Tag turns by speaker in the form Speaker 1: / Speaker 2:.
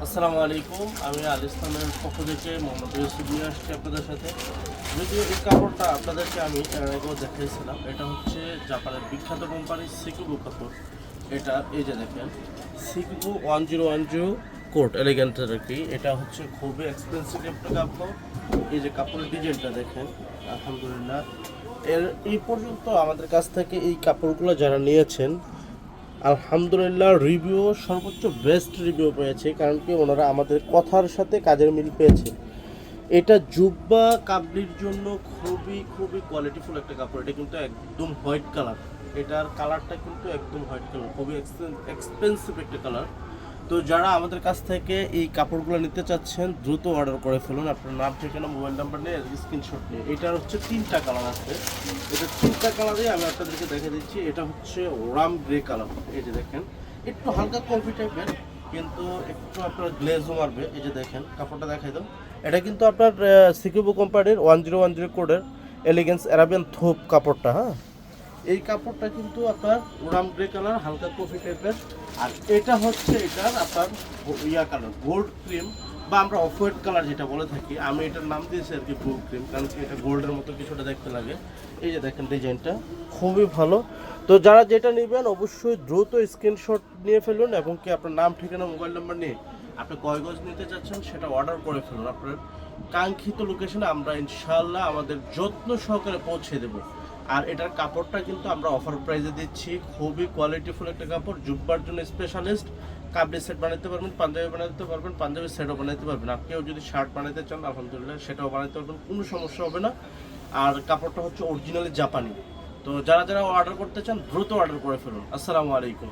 Speaker 1: আসসালামু আলাইকুম। আমি আল ইসলামের পক্ষ থেকে মোহাম্মদ ইউসুফ নিয়ে আসছি আপনাদের সাথে। যদিও এই কাপড়টা আপনাদেরকে আমি এর আগেও দেখাইছিলাম। এটা হচ্ছে জাপানের বিখ্যাত কোম্পানি সিকুবু কাপড়। এটা এই যে দেখেন, সিকুবু 1010 কোট এলিগেন্টের আর কি। এটা হচ্ছে খুবই এক্সপেন্সিভ একটা কাপড়। এই যে কাপড়ের ডিজাইনটা দেখেন, আলহামদুলিল্লাহ। এই পর্যন্ত আমাদের কাছ থেকে এই কাপড়গুলো যারা নিয়েছেন, আলহামদুলিল্লাহ রিভিউ সর্বোচ্চ বেস্ট রিভিউ পেয়েছে। কারণ কি, ওনারা আমাদের কথার সাথে কাজের মিল পেয়েছে। এটা জুব্বা কাবলির জন্য খুবই খুবই কোয়ালিটিফুল একটা কাপড়। এটা কিন্তু একদম হোয়াইট কালার। এটার কালারটা কিন্তু একদম হোয়াইট কালার, খুবই এক্সপেন্সিভ একটা কালার। তো যারা আমাদের কাছ থেকে এই কাপড়গুলো নিতে চাচ্ছেন, দ্রুত অর্ডার করে ফেলুন। আপনার নাম, ঠিকানা, মোবাইল নাম্বার নিয়ে স্ক্রিনশট নিয়ে। এটার হচ্ছে 3টা কালার আছে। এটা 3টা কালারে আমি আপনাদেরকে দেখে দিচ্ছি। এটা হচ্ছে রাম গ্রে কালার। এই যে দেখেন, একটু হালকা কফি টাইপের, কিন্তু একটু আপনার গ্লেজও মারবে। এই যে দেখেন, কাপড়টা দেখাই দাও। এটা কিন্তু আপনার সিকিউবো কোম্পানির 1010 কোডের এলিগেন্স অ্যারাবিয়ান থোপ কাপড়টা। হ্যাঁ, এই কাপড়টা কিন্তু আপনার রাম গ্রে কালার, হালকা কফি টাইপের। আর এটা হচ্ছে এটার আপনার কালার, গোল্ড ক্রিম, বা আমরা অফ হোয়াইট কালার যেটা বলে থাকি। আমি এটার নাম দিয়েছি আর কি গোল্ড ক্রিম, কারণ কি এটা গোল্ডের মতো কিছুটা দেখতে লাগে। এই যে দেখেন, ডিজাইনটা খুবই ভালো। তো যারা যেটা নেবেন অবশ্যই দ্রুত স্ক্রিনশট নিয়ে ফেলুন, এবং কি আপনার নাম, ঠিকানা, মোবাইল নাম্বার নিয়ে আপনি কয় গজ নিতে চাচ্ছেন সেটা অর্ডার করে ফেলুন। আপনার কাঙ্ক্ষিত লোকেশনে আমরা ইনশাল্লাহ আমাদের যত্ন সহকারে পৌঁছে দেবো। আর এটার কাপড়টা কিন্তু আমরা অফার প্রাইসে দিচ্ছি। খুবই কোয়ালিটিফুল একটা কাপড়, জুব্বার জন্য স্পেশালিস্ট। কাবলি সেট বানাতে পারবেন, পাঞ্জাবি বানাতে পারবেন, পাঞ্জাবি সেটও বানাতে পারবেন। আপনিও যদি শার্ট বানাতে চান, আলহামদুলিল্লাহ সেটাও বানাতে পারবেন, কোনো সমস্যা হবে না। আর কাপড়টা হচ্ছে অরিজিনালি জাপানি। তো যারা যারা অর্ডার করতে চান দ্রুত অর্ডার করে ফেলুন। আসসালামু আলাইকুম।